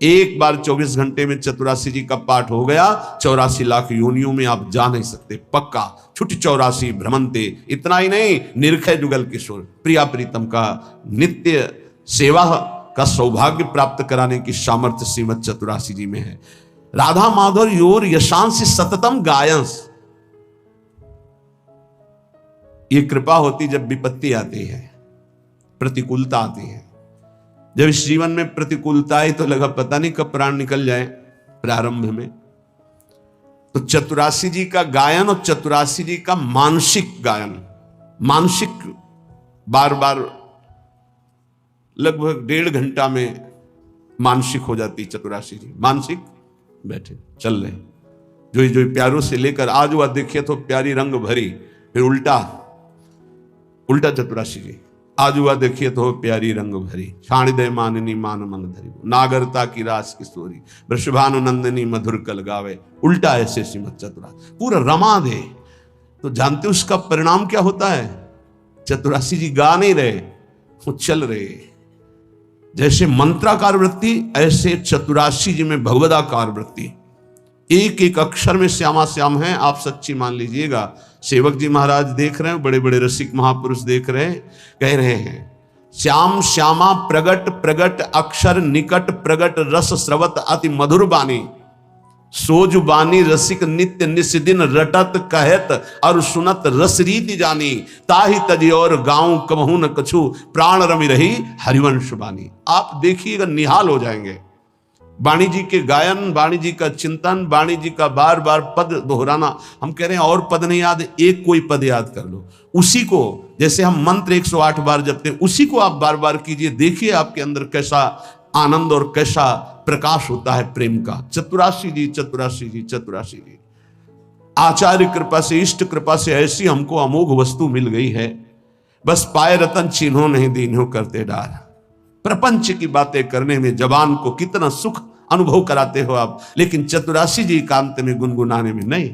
एक बार 24 घंटे में चतुरासी जी का पाठ हो गया, 84 लाख योनियों में आप जा नहीं सकते, पक्का। छुट्टी 84 भ्रमंते। इतना ही नहीं, निरखय जुगल किशोर, प्रिया प्रीतम का नित्य सेवा का सौभाग्य प्राप्त कराने की सामर्थ्य श्रीमद चतुरासी जी में है। Radha Madhav your Yashansh सततम giants. ये कृपा होती जब विपत्ति आती है, प्रतिकूलता आती है। जब इस जीवन में प्रतिकूलता आई तो लगा पता नहीं कब प्राण निकल जाए प्रारंभ में। तो चतुरासी जी का गायन और चतुरासी जी का मानसिक गायन, मानसिक बार बार लगभग 1.5 घंटा में मानसिक हो जाती चतुरासी जी। मानसिक बैठे चल रहे, जो प्यारों से लेकर आज वह देखिए तो प्यारी रंग भरी, फिर उल्टा चतुरासी जी, आज हुआ देखिए तो प्यारी रंग भरी, छाणिदय माननी मान मन धरी, नागरता की रास किशोरी, वृषभानु नंदनी मधुर कल गावे। उल्टा ऐसे श्रीमद चतुरासी पूरा रमा दे। तो जानते उसका परिणाम क्या होता है? चतुरासी जी गा नहीं रहे, वो चल रहे। जैसे मंत्राकार वृत्ति, ऐसे चतुरासी जी में भगवदाकार वृत्ति। एक एक अक्षर में श्यामा श्याम है, आप सच्ची मान लीजिएगा। सेवक जी महाराज देख रहे हैं, बड़े बड़े रसिक महापुरुष देख रहे हैं, कह रहे हैं श्याम श्यामा प्रगट प्रगट अक्षर निकट प्रगट रस स्रवत अति मधुर बानी, सोज बानी रसिक नित्य निस्दिन रटत कहत और सुनत रस रीति जानी, ताहि तजी और गाँव कबहू न कछु प्राण रमि रही हरिवंश बानी। आप देखिएगा, निहाल हो जाएंगे। वाणी जी के गायन, वाणी जी का चिंतन, वाणी जी का बार बार पद दोहराना। हम कह रहे हैं और पद नहीं याद, एक कोई पद याद कर लो, उसी को, जैसे हम मंत्र 108 बार जपते हैं, उसी को आप बार बार कीजिए। देखिए आपके अंदर कैसा आनंद और कैसा प्रकाश होता है प्रेम का। चतुरासी जी, चतुरासी जी, चतुरासी जी। आचार्य कृपा से, इष्ट कृपा से ऐसी हमको अमोघ वस्तु मिल गई है, बस पाए रतन चिन्हो नहीं दीन्हो करते डार। प्रपंच की बातें करने में जबान को कितना सुख अनुभव कराते हो आप, लेकिन चतुरासी जी एकांत में गुनगुनाने में नहीं।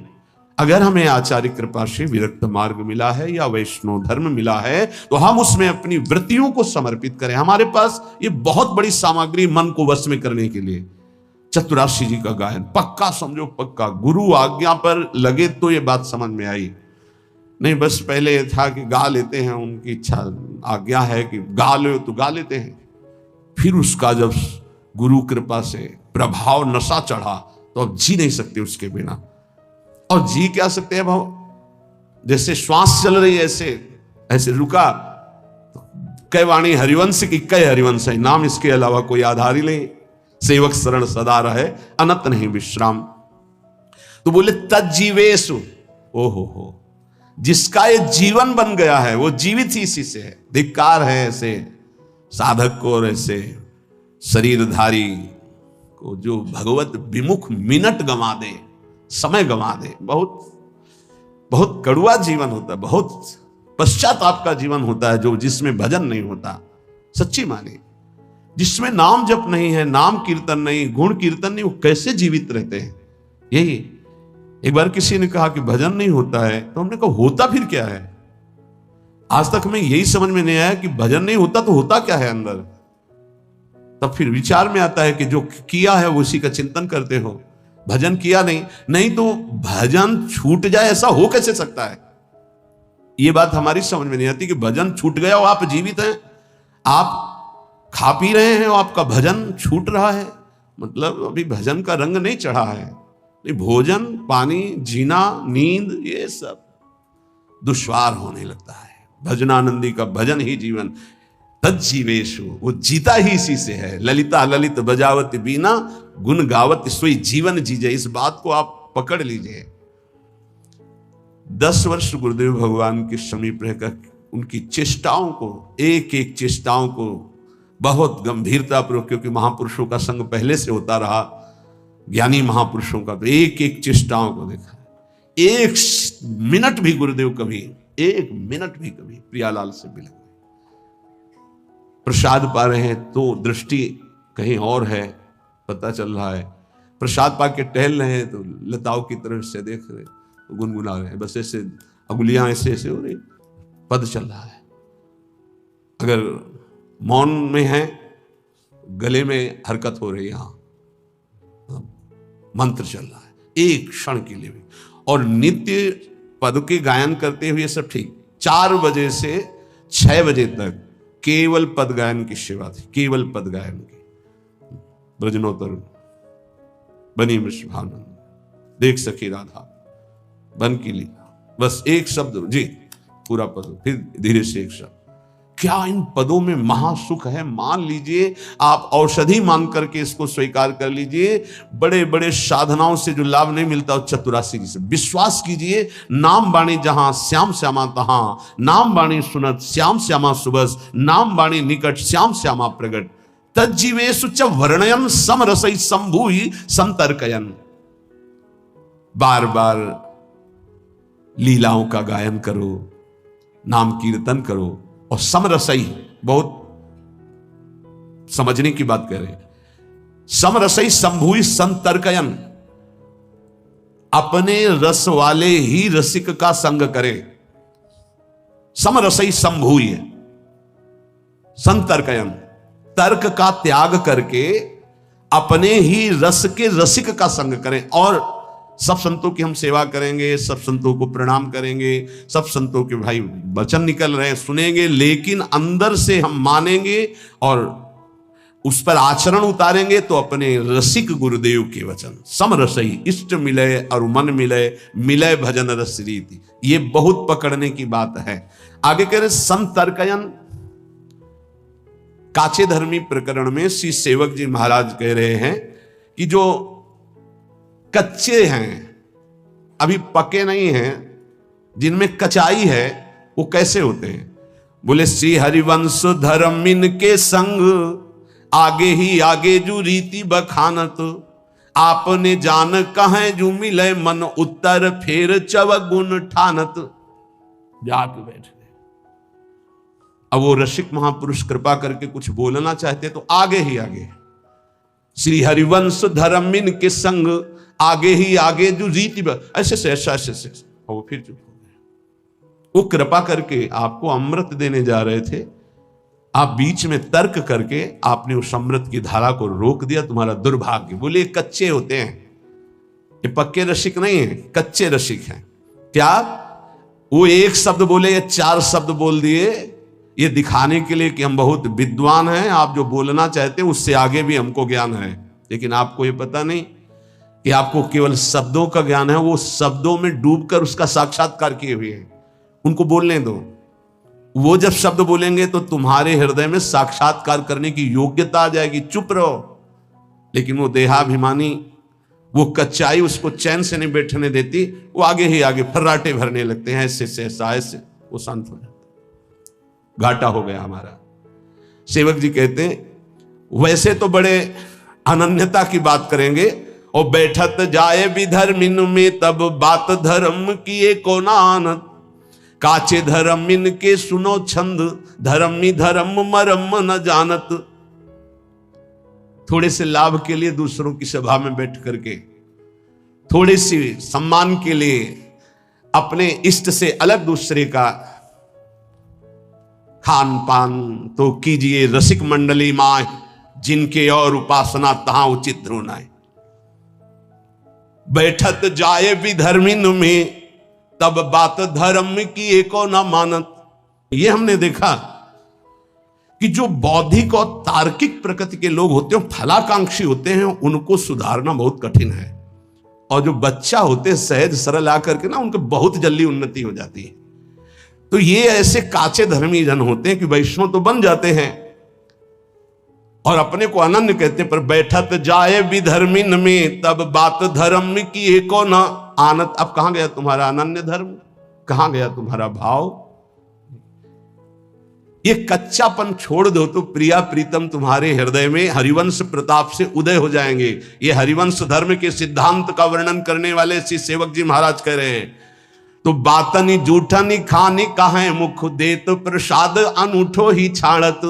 अगर हमें आचार्य कृपा से विरक्त मार्ग मिला है या वैष्णव धर्म मिला है, तो हम उसमें अपनी वृत्तियों को समर्पित करें। हमारे पास ये बहुत बड़ी सामग्री मन को वश में करने के लिए। चतुरासी जी का गायन पक्का समझो, पक्का। गुरु आज्ञा पर लगे तो ये बात समझ में आई, नहीं बस पहले ये था कि गा लेते हैं, उनकी इच्छा आज्ञा है कि गा लो तो गा लेते हैं। फिर उसका जब गुरु कृपा से प्रभाव नशा चढ़ा तो अब जी नहीं सकते उसके बिना। और जी क्या सकते हैं भाव, जैसे श्वास चल रही है ऐसे रुका तो कई वाणी हरिवंश की कई हरिवंश है, नाम इसके अलावा कोई आधार ही नहीं। सेवक शरण सदा रहे अनत नहीं विश्राम। तो बोले तज्जीवेशु, ओहो, जिसका ये जीवन बन गया है वो जीवित ही इसी से है। धिक्कार है ऐसे साधक को और ऐसे शरीरधारी को जो भगवत विमुख मिनट गंवा दे, समय गंवा दे। बहुत कड़ुआ जीवन होता है, बहुत पश्चाताप का जीवन होता है जो जिसमें भजन नहीं होता। सच्ची माने, जिसमें नाम जप नहीं है, नाम कीर्तन नहीं, गुण कीर्तन नहीं, वो कैसे जीवित रहते हैं? यही एक बार किसी ने कहा कि भजन नहीं होता है, तो हमने कहा होता फिर क्या है? आज तक हमें यही समझ में नहीं आया कि भजन नहीं होता तो होता क्या है अंदर। तब फिर विचार में आता है कि जो किया है उसी का चिंतन करते हो। भजन किया नहीं तो भजन छूट जाए, ऐसा हो कैसे सकता है? ये बात हमारी समझ में नहीं आती कि भजन छूट गया और आप जीवित हैं, आप खा पी रहे हैं और आपका भजन छूट रहा है, मतलब अभी भजन का रंग नहीं चढ़ा है। भोजन, पानी, जीना, नींद, ये सब दुश्वार होने लगता है। भजनानंदी का भजन ही जीवन। तज्जीवेशु, वो जीता ही इसी से है। ललिता ललित बजावत बीना, गुण गावत सोई जीवन जीजे। इस बात को आप पकड़ लीजिए। 10 वर्ष गुरुदेव भगवान के समीप रहकर उनकी चेष्टाओं को, एक एक चेष्टाओं को बहुत गंभीरता पूर्वक, क्योंकि महापुरुषों का संग पहले से होता रहा, ज्ञानी महापुरुषों का, तो एक एक चेष्टाओं को देखा। एक मिनट भी गुरुदेव कभी, एक मिनट भी कभी प्रियालाल से मिले, प्रसाद पा रहे हैं तो दृष्टि कहीं और है, पता चल रहा है। प्रसाद पा के टहल रहे हैं तो लताओं की तरफ से देख रहे, तो गुनगुना रहे हैं, बस ऐसे अंगुलियां ऐसे ऐसे हो रही, पद चल रहा है। अगर मौन में है, गले में हरकत हो रही है, यहाँ मंत्र चल रहा है एक क्षण के लिए भी। और नित्य पद के गायन करते हुए सब ठीक, 4 बजे से 6 बजे तक केवल पद गायन की सेवा थी, केवल पद गायन की। ब्रजनोत्तर बनी वृषभानंद, देख सखी राधा बन की लीला, बस एक शब्द जी पूरा पद, फिर धीरे से एक शब्द। क्या इन पदों में महासुख है। मान लीजिए आप औषधि मान करके इसको स्वीकार कर लीजिए, बड़े बड़े साधनाओं से जो लाभ नहीं मिलता वो चतुरासी जी से। विश्वास कीजिए, नाम बाणी जहां श्याम श्यामा तहां, नाम बाणी सुनत श्याम श्यामा सुबस, नाम बाणी निकट श्याम श्यामा प्रगट, तज्जीवेषु च वर्णयन समरसई संभूहि संतर्कयन। बार बार लीलाओं का गायन करो, नाम कीर्तन करो, और समरसई, बहुत समझने की बात कह रहे हैं, समरसई संभूहि संतर्कयन, अपने रस वाले ही रसिक का संग करे। समरसई संभूहि संतर्कयन, तर्क का त्याग करके अपने ही रस के रसिक का संग करें। और सब संतों की हम सेवा करेंगे, सब संतों को प्रणाम करेंगे, सब संतों के भाई वचन निकल रहे हैं सुनेंगे, लेकिन अंदर से हम मानेंगे और उस पर आचरण उतारेंगे तो अपने रसिक गुरुदेव के वचन। समरसई, इष्ट मिले और मन मिले, मिले भजन रस रीति, ये बहुत पकड़ने की बात है। आगे कह रहे संतर्कयन, काचे धर्मी प्रकरण में श्री सेवक जी महाराज कह रहे हैं कि जो कच्चे हैं, अभी पके नहीं हैं, जिनमें कचाई है, वो कैसे होते हैं। बोले श्री हरिवंश धर्मिन के संग, आगे ही आगे जो रीति बखानत, आपने जान कहें जो मिले मन उत्तर, फेर चव गुण ठानत। जाके बैठ गए। अब वो रसिक महापुरुष कृपा करके कुछ बोलना चाहते तो आगे ही आगे, श्री हरिवंश धर्मिन के संग, आगे ही आगे जो रीति ऐसे से ऐसा ऐसे से, और वो फिर चुप हो गए। वो कृपा करके आपको अमृत देने जा रहे थे, आप बीच में तर्क करके आपने उस अमृत की धारा को रोक दिया, तुम्हारा दुर्भाग्य। बोले कच्चे होते हैं, ये पक्के रसिक नहीं है, कच्चे रसिक हैं। क्या वो एक शब्द बोले या 4 शब्द बोल दिए, ये दिखाने के लिए कि हम बहुत विद्वान हैं, आप जो बोलना चाहते हैं उससे आगे भी हमको ज्ञान है। लेकिन आपको ये पता नहीं कि आपको केवल शब्दों का ज्ञान है, वो शब्दों में डूबकर उसका साक्षात्कार किए हुए हैं। उनको बोलने दो, वो जब शब्द बोलेंगे तो तुम्हारे हृदय में साक्षात्कार करने की योग्यता आ जाएगी। चुप रहो। लेकिन वो देहाभिमानी, वो कच्चाई उसको चैन से नहीं बैठने देती, वो आगे ही आगे फर्राटे भरने लगते हैं, ऐसे से ऐसा, ऐसे वो शांत हो जाता। घाटा हो गया हमारा। सेवक जी कहते हैं वैसे तो बड़े अनन्यता की बात करेंगे, और बैठत जाए विधर्मिन में तब बात धर्म किए को नानत, काचे धर्मिन के सुनो छंद, धर्मी धर्म मरम न जानत। थोड़े से लाभ के लिए दूसरों की सभा में बैठ करके, थोड़े से सम्मान के लिए अपने इष्ट से अलग दूसरे का खान पान तो कीजिए। रसिक मंडली माय, जिनके और उपासना तहां उचित ध्रुनाए। बैठत जाए विधर्मिन में तब बात धर्म की एको न मानत। ये हमने देखा कि जो बौद्धिक और तार्किक प्रकृति के लोग होते हैं, फलाकांक्षी होते हैं, उनको सुधारना बहुत कठिन है। और जो बच्चा होते हैं सहज सरल आकर के ना, उनको बहुत जल्दी उन्नति हो जाती है। तो ये ऐसे काचे धर्मी जन होते हैं कि वैष्णव तो बन जाते हैं और अपने को अनन्य कहते हैं, पर बैठत जाए विधर्मिन में तब बात धर्म की एको न आनत। अब कहां गया तुम्हारा अनन्य धर्म, कहां गया तुम्हारा भाव। ये कच्चापन छोड़ दो तो प्रिया प्रीतम तुम्हारे हृदय में हरिवंश प्रताप से उदय हो जाएंगे। ये हरिवंश धर्म के सिद्धांत का वर्णन करने वाले श्री सेवक जी महाराज कह रहे हैं, तो बातनी जूठनी खानी कहे मुख देत प्रसाद अनूठो ही छाड़त,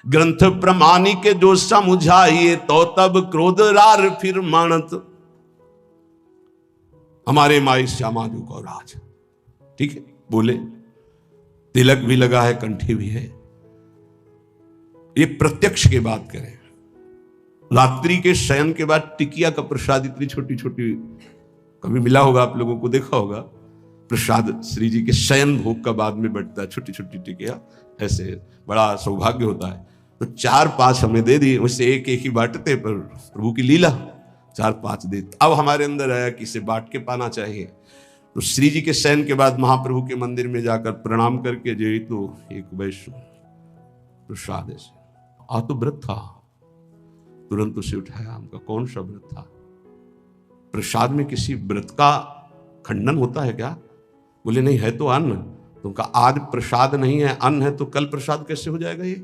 ग्रंथ प्रमाणी के जो समुझाइए तो तब क्रोध रार फिर मानत। हमारे माई श्यामा जी को राज, ठीक है, बोले तिलक भी लगा है, कंठी भी है, ये प्रत्यक्ष की बात करें। रात्रि के शयन के बाद टिकिया का प्रसाद इतनी छोटी छोटी, कभी मिला होगा आप लोगों को, देखा होगा प्रसाद श्री जी के शयन भोग का बाद में बढ़ता है, छोटी छोटी टिकिया, ऐसे बड़ा सौभाग्य होता है। तो 4-5 हमें दे दी, उससे एक एक ही बांटते, पर प्रभु की लीला 4-5 दे। अब हमारे अंदर आया कि इसे बांट के पाना चाहिए। तो श्री जी के शयन के बाद महाप्रभु के मंदिर में जाकर प्रणाम करके जे तो एक वैष्णव प्रसाद ऐसे, तो व्रत था, तुरंत उसे उठाया। हमका कौन सा व्रत था? प्रसाद में किसी व्रत का खंडन होता है क्या? बोले नहीं, है तो अन्न। तो उनका आज प्रसाद नहीं है, अन्न है, तो कल प्रसाद कैसे हो जाएगा? ये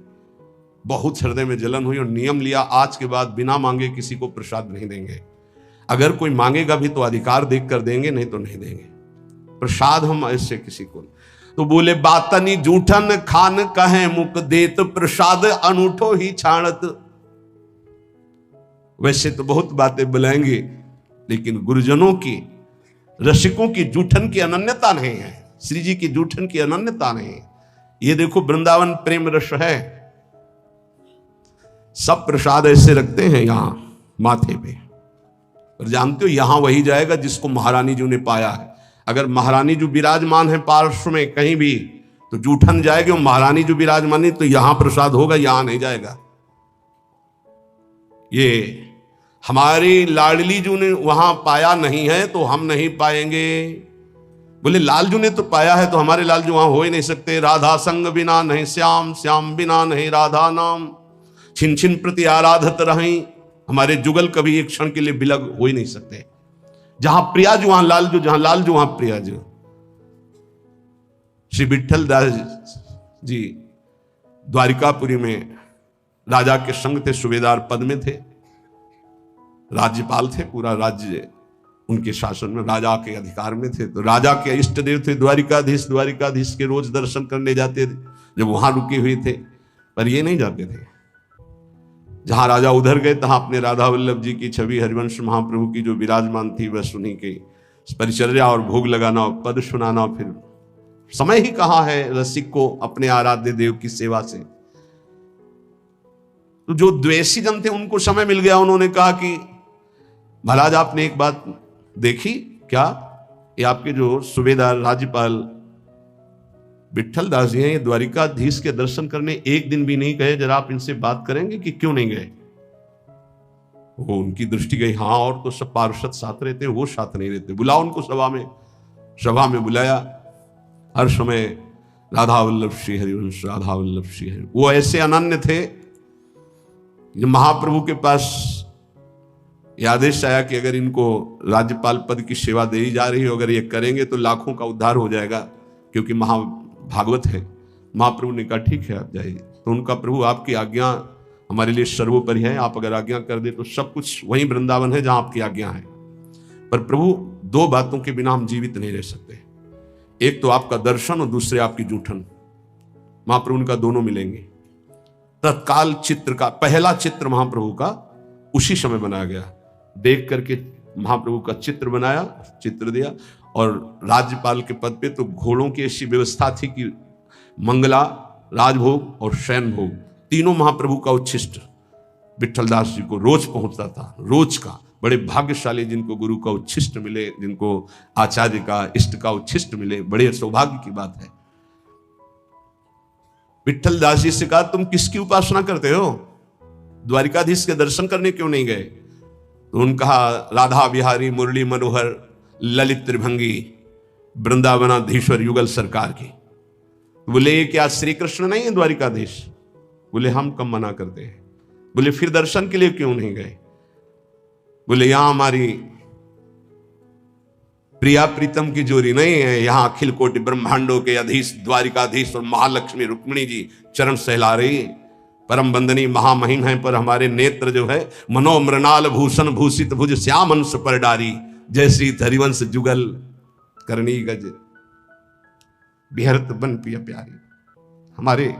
बहुत हृदय में जलन हुई और नियम लिया, आज के बाद बिना मांगे किसी को प्रसाद नहीं देंगे। अगर कोई मांगेगा भी तो अधिकार देख कर देंगे, नहीं तो नहीं देंगे प्रसाद हम ऐसे किसी को। तो बोले बातनी जूठन खान कहे मुख देत, प्रसाद अनूठो ही छाणत। वैसे तो बहुत बातें बुलाएंगे, लेकिन गुरुजनों की, रसिकों की जूठन की अनन्यता नहीं है, श्री जी की जूठन की अनन्यता नहीं है। ये देखो वृंदावन प्रेम रस है, सब प्रसाद ऐसे रखते हैं यहां माथे पे, और जानते हो यहां वही जाएगा जिसको महारानी जी ने पाया है। अगर महारानी जो विराजमान है पार्श्व में कहीं भी, तो जूठन जाएगी, और महारानी जो विराजमान है तो यहां प्रसाद होगा, यहां नहीं जाएगा। ये हमारी लाडली जी ने वहां पाया नहीं है तो हम नहीं पाएंगे। बोले लालजू ने तो पाया है, तो हमारे लालजू वहां हो ही नहीं सकते। राधा संग बिना नहीं श्याम, श्याम बिना नहीं राधा नाम, छिन छिन प्रति आराधत रहीं। हमारे जुगल कभी एक क्षण के लिए बिलग हो ही नहीं सकते। जहां प्रियाजू वहां लालजू, जहां लालजू वहां प्रियाजू। श्री विठल दास जी द्वारिकापुरी में राजा के संग थे, सूबेदार पद में थे, राज्यपाल थे, पूरा राज्य उनके शासन में, राजा के अधिकार में थे। तो राजा के इष्ट देव थे द्वारिकाधीश, द्वारिकाधीश के रोज दर्शन करने जाते थे जब वहां रुके हुए थे, पर ये नहीं जाते थे। जहां राजा उधर गए तहां अपने राधा वल्लभ जी की छवि, हरिवंश महाप्रभु की जो विराजमान थी, बस उन्हीं के परिचर्या और भोग लगाना और पद सुनाना। फिर समय ही कहाँ है रसिक को अपने आराध्य देव की सेवा से। तो जो द्वेषी जन थे उनको समय मिल गया, उन्होंने कहा कि महाराज आपने एक बात देखी क्या? ये आपके जो सूबेदार राज्यपाल विठल दास जी हैं, ये द्वारिकाधीश के दर्शन करने एक दिन भी नहीं गए, जरा आप इनसे बात करेंगे कि क्यों नहीं गए? वो उनकी दृष्टि गई, हाँ और तो सब पार्षद साथ रहते हैं, वो साथ नहीं रहते। बुलाओ उनको सभा में। सभा में बुलाया, हर समय राधा वल्लभ श्री हरिवंश, राधा वल्लभ श्री हरि। वो ऐसे अनन्य थे, जब महाप्रभु के पास यह आदेश आया कि अगर इनको राज्यपाल पद की सेवा दी जा रही हो, अगर ये करेंगे तो लाखों का उद्धार हो जाएगा, क्योंकि महाभागवत है। महाप्रभु ने कहा ठीक है आप जाइए। तो उनका प्रभु आपकी आज्ञा हमारे लिए सर्वोपरि है, आप अगर आज्ञा कर दे तो सब कुछ वही वृंदावन है जहां आपकी आज्ञा है। पर प्रभु दो बातों के बिना हम जीवित नहीं रह सकते, एक तो आपका दर्शन और दूसरे आपकी जूठन। महाप्रभु का दोनों मिलेंगे। तत्काल चित्र का पहला चित्र महाप्रभु का उसी समय बनाया गया। देख करके महाप्रभु का चित्र बनाया, चित्र दिया, और राज्यपाल के पद पे तो घोड़ों की ऐसी व्यवस्था थी कि मंगला, राजभोग और शयन भोग तीनों महाप्रभु का उच्छिष्ट विठलदास जी को रोज पहुंचता था, रोज का। बड़े भाग्यशाली जिनको गुरु का उच्छिष्ट मिले, जिनको आचार्य का इष्ट का उच्छिष्ट मिले, बड़े सौभाग्य की बात है। विठल दास जी से कहा तुम किसकी उपासना करते हो? द्वारिकाधीश के दर्शन करने क्यों नहीं गए? तो उन्होंने कहा राधा बिहारी मुरली मनोहर ललित त्रिभंगी वृंदावनाधीश्वर युगल सरकार की। तो बोले ये क्या श्री कृष्ण नहीं है द्वारिकाधीश? बोले हम कम मना करते हैं। बोले फिर दर्शन के लिए क्यों नहीं गए? बोले यहां हमारी प्रिया प्रीतम की जोड़ी नहीं है, यहां अखिल कोटि ब्रह्मांडों के अधीश द्वारिकाधीश और महालक्ष्मी रुक्मिणी जी चरण सहला रही, परम बंदनी महामहिम है, पर हमारे नेत्र जो है मनोमृणाल भूषण भूषित भुज श्याम अंश पर डारी, जय श्री हरिवंश जुगल करनी गज बिहरत बन पिया प्यारी। हमारे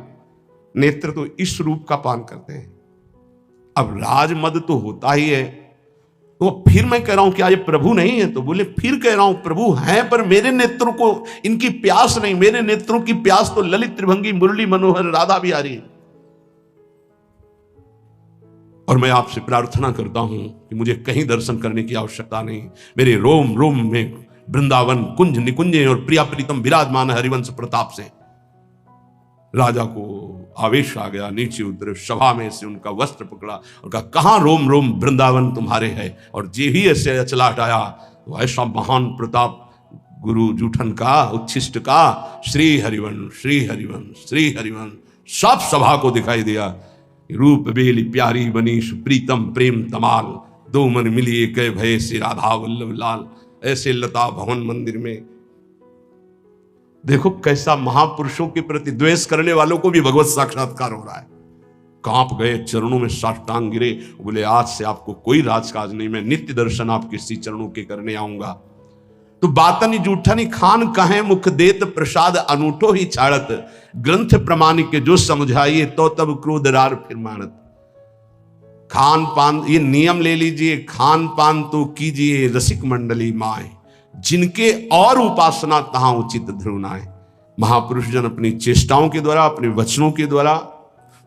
नेत्र तो इस रूप का पान करते हैं। अब राजमद तो होता ही है, तो फिर मैं कह रहा हूं क्या ये प्रभु नहीं है? तो बोले फिर कह रहा हूं प्रभु हैं, पर मेरे नेत्रों को इनकी प्यास नहीं, मेरे नेत्रों की प्यास तो ललित त्रिभंगी मुरली मनोहर राधा बिहारी। और मैं आपसे प्रार्थना करता हूं कि मुझे कहीं दर्शन करने की आवश्यकता नहीं, मेरे रोम रोम में वृंदावन कुंज निकुंजे और प्रिया प्रीतम विराजमान हरिवंश प्रताप से। राजा को आवेश आ गया, नीचे उतरे, सभा में से उनका वस्त्र पकड़ा और कहा, कहां रोम रोम वृंदावन तुम्हारे है। और जे ही ऐसे अचला हटाया तो ऐसा महान प्रताप गुरु जूठन का, उच्छिष्ट का, श्री हरिवंश श्री हरिवंश श्री हरिवंश सब सभा को दिखाई दिया। रूप बेली प्यारी बनीश प्रीतम प्रेम तमाल, दो मन मिलिए कह भय से राधा वल्लभ लाल। ऐसे लता भवन मंदिर में देखो कैसा महापुरुषों के प्रति द्वेष करने वालों को भी भगवत साक्षात्कार हो रहा है। कांप गए, चरणों में साष्टांग गिरे, बोले आज से आपको कोई राजकाज नहीं, मैं नित्य दर्शन आपके श्री चरणों के करने आऊंगा। तो बातनी जूठनी खान कहे मुख देत प्रसाद अनूठो ही छाड़त, ग्रंथ प्रमाणिक जो समझाइए तो तब क्रोध रार फिर मानत। खान पान ये नियम ले लीजिए, खान पान तो कीजिए रसिक मंडली माए, जिनके और उपासना तहां उचित ध्रुवनाए। महापुरुष जन अपनी चेष्टाओं के द्वारा, अपने वचनों के द्वारा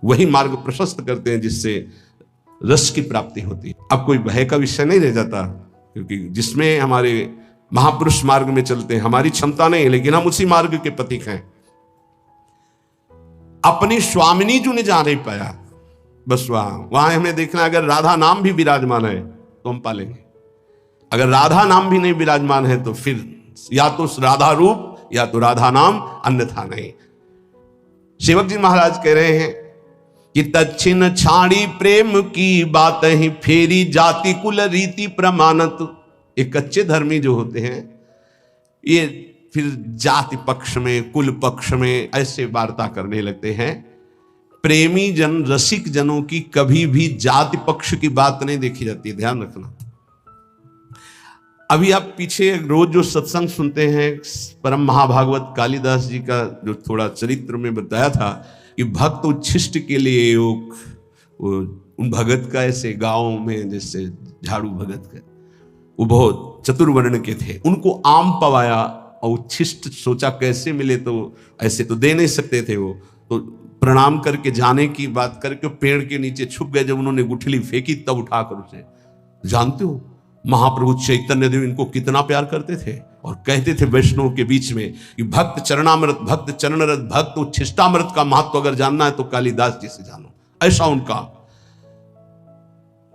वही मार्ग प्रशस्त करते हैं जिससे रस की प्राप्ति होती है। अब कोई भय का विषय नहीं रह जाता, क्योंकि जिसमें हमारे महापुरुष मार्ग में चलते हैं, हमारी क्षमता नहीं है लेकिन हम उसी मार्ग के पथिक हैं। अपनी स्वामिनी जो ने जा नहीं पाया, बस वहां हमें देखना, अगर राधा नाम भी विराजमान है तो हम पालेंगे, अगर राधा नाम भी नहीं विराजमान है तो फिर या तो राधा रूप या तो राधा नाम, अन्यथा नहीं। सेवक जी महाराज कह रहे हैं कि दक्षिण छाड़ी प्रेम की बात ही फेरी, जाति कुल रीति प्रमाणत। ये कच्चे धर्मी जो होते हैं ये फिर जाति पक्ष में, कुल पक्ष में ऐसे वार्ता करने लगते हैं। प्रेमी जन, रसिक जनों की कभी भी जाति पक्ष की बात नहीं देखी जाती है, ध्यान रखना। अभी आप पीछे रोज जो सत्संग सुनते हैं, परम महाभागवत कालिदास जी का जो थोड़ा चरित्र में बताया था कि भक्त उच्छिष्ट के लिए उन भगत का ऐसे गांव में जैसे झाड़ू भगत का, वो बहुत चतुर्वर्ण के थे, उनको आम पवाया और उच्छिष्ट सोचा कैसे मिले, तो ऐसे तो दे नहीं सकते थे वो, तो प्रणाम करके जाने की बात करके पेड़ के नीचे छुप गए। जब उन्होंने गुठली फेंकी तब उठाकर उसे, जानते हो महाप्रभु चैतन्य देव इनको कितना प्यार करते थे और कहते थे वैष्णव के बीच में कि भक्त चरणामृत, भक्त चरणरत, भक्त उच्छिष्टामृत का महत्व अगर जानना है तो कालिदास जी से जानो। ऐसा उनका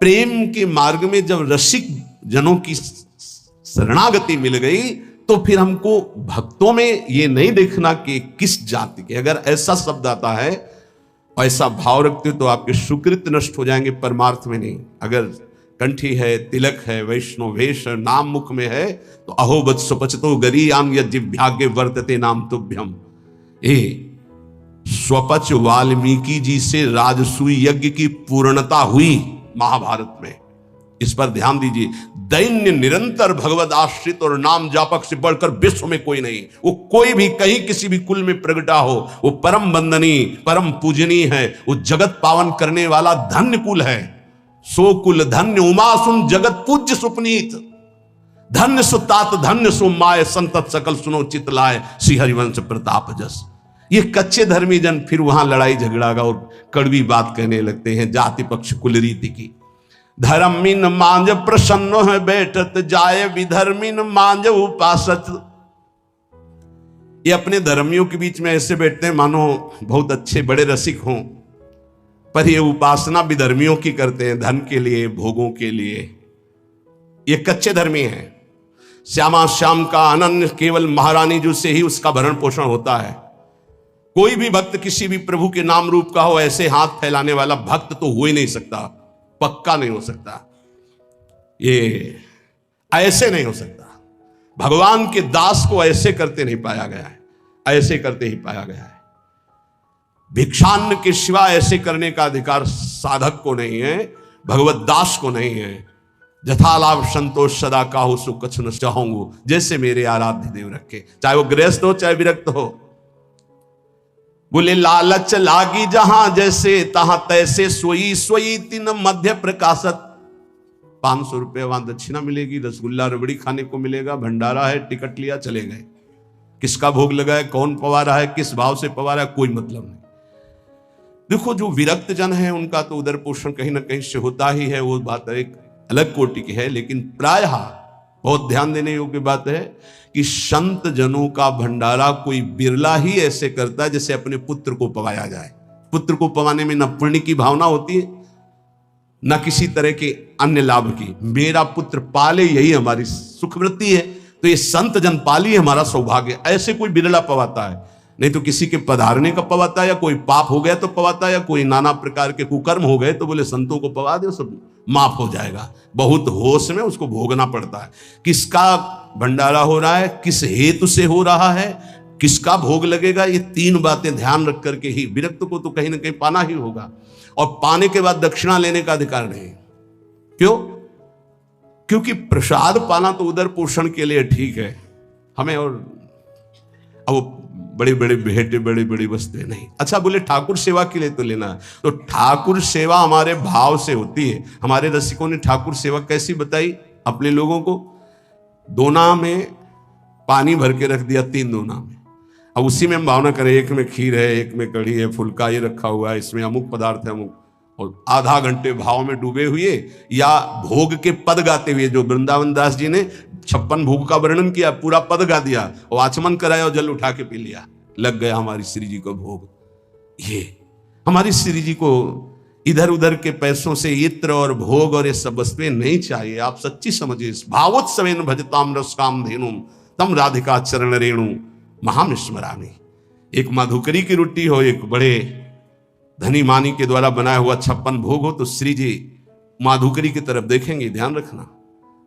प्रेम के मार्ग में जब रसिक जनों की शरणागति मिल गई तो फिर हमको भक्तों में ये नहीं देखना कि किस जाति के, अगर ऐसा शब्द आता है, ऐसा भाव रखते हो तो आपके सुकृत नष्ट हो जाएंगे, परमार्थ में नहीं। अगर कंठी है, तिलक है, वैष्णव वेश नाम मुख में है तो अहो वत्स पचतो गरीयाम यज्ञभाग्य वर्तते नाम तुभ्यम। स्वपच वाल्मीकि जी से राजसूय यज्ञ की पूर्णता हुई महाभारत में, इस पर ध्यान दीजिए। दैन्य निरंतर भगवत आश्रित और नाम जापक से बढ़कर विश्व में कोई नहीं। वो कोई भी कहीं किसी भी कुल में प्रगटा हो, वो परम वंदनीय, परम पूजनीय है, वो जगत पावन करने वाला धन्य कुल है। सो कुल धन्य उमा सुन जगत पूज्य सुपनीत, धन्य सुतात धन्य सो माय, संतत सकल सुनो चित लाए, श्री हरिवंश प्रताप जस। ये कच्चे धर्मी जन फिर वहां लड़ाई झगड़ा और कड़वी बात कहने लगते हैं जाति पक्ष कुल रीति की। धर्मिन मांझ प्रसन्न है बैठत जाए, विधर्मिन मांझ उपासत। ये अपने धर्मियों के बीच में ऐसे बैठते हैं मानो बहुत अच्छे बड़े रसिक हों, पर ये उपासना विधर्मियों की करते हैं, धन के लिए, भोगों के लिए। ये कच्चे धर्मी हैं। श्यामा श्याम का अनन्य केवल महारानी जो से ही उसका भरण पोषण होता है। कोई भी भक्त किसी भी प्रभु के नाम रूप का हो, ऐसे हाथ फैलाने वाला भक्त तो हो ही नहीं सकता, पक्का नहीं हो सकता, ये ऐसे नहीं हो सकता। भगवान के दास को ऐसे करते नहीं पाया गया है, ऐसे करते ही पाया गया है। भिक्षान्न के सिवा ऐसे करने का अधिकार साधक को नहीं है, भगवत दास को नहीं है। जथालाभ संतोष सदा काहू सुख कछु न चाहूंगू, जैसे मेरे आराध्य देव रखे, चाहे वो गृहस्थ हो चाहे विरक्त हो। बोले लालच लागी जहां जैसे तहां तैसे, सोई सोई तीन मध्य प्रकाशत। 500 रुपये वहां दक्षिणा मिलेगी, रसगुल्ला रबड़ी खाने को मिलेगा, भंडारा है, टिकट लिया चले गए। किसका भोग लगा है, कौन पवा रहा है, किस भाव से पवा रहा है, कोई मतलब नहीं। देखो जो विरक्त जन है उनका तो उदर पोषण कहीं ना कहीं से होता ही है, वो बात एक अलग कोटि की है। लेकिन प्रायः बहुत ध्यान देने योग्य बात है कि संत जनों का भंडारा कोई बिरला ही ऐसे करता है जैसे अपने पुत्र को पवाया जाए। पुत्र को पवाने में न पुण्य की भावना होती है न किसी तरह के अन्य लाभ की। मेरा पुत्र पाले यही हमारी सुखवृत्ति है, तो ये संत जन पाली हमारा सौभाग्य, ऐसे कोई बिरला पवाता है। नहीं तो किसी के पधारने का पवाता है, या कोई पाप हो गया तो पवाता है, या कोई नाना प्रकार के कुकर्म हो गए तो बोले संतों को पवा दो सब माफ हो जाएगा। बहुत होश में उसको भोगना पड़ता है। किसका भंडारा हो रहा है, किस हेतु से हो रहा है, किसका भोग लगेगा, ये तीन बातें ध्यान रख करके ही विरक्त को तो कहीं ना कहीं पाना ही होगा। और पाने के बाद दक्षिणा लेने का अधिकार नहीं। क्यों? क्योंकि प्रसाद पाना तो उदर पोषण के लिए ठीक है हमें, और अब बड़े बड़े भेंटे बड़ी बड़ी वस्तुएं नहीं। अच्छा बोले ठाकुर सेवा के लिए तो लेना है, तो ठाकुर सेवा हमारे भाव से होती है। हमारे रसिकों ने ठाकुर सेवा कैसी बताई अपने लोगों को? दोना में पानी भर के रख दिया, 3 दोना में। अब उसी में हम भावना करें, एक में खीर है, एक में कढ़ी है, फुल्का ये रखा हुआ है, इसमें अमुक पदार्थ है अमुक, और आधा घंटे भाव में डूबे हुए या भोग के पद गाते हुए, जो वृंदावन दास जी ने 56 भोग का वर्णन किया, पूरा पद गा दिया और आचमन कराया और जल उठा के पी लिया, लग गया हमारी श्री जी को भोग। ये हमारी श्री जी को इधर उधर के पैसों से इत्र और भोग और ये सब वस्तुएं नहीं चाहिए। आप सच्ची समझिए, भावोत्सवेन भजताम रसकाम धेनुम तम राधिका चरण रेणु महाम स्मरामि। एक माधुकरी की रोटी हो, एक बड़े धनी मानी के द्वारा बनाया हुआ 56 भोग हो, तो श्री जी माधुकरी की तरफ देखेंगे। ध्यान रखना,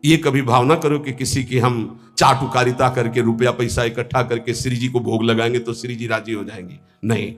ये कभी भावना करो कि किसी की हम चाटुकारिता करके रुपया पैसा इकट्ठा करके श्री जी को भोग लगाएंगे तो श्री जी राजी हो जाएंगे, नहीं।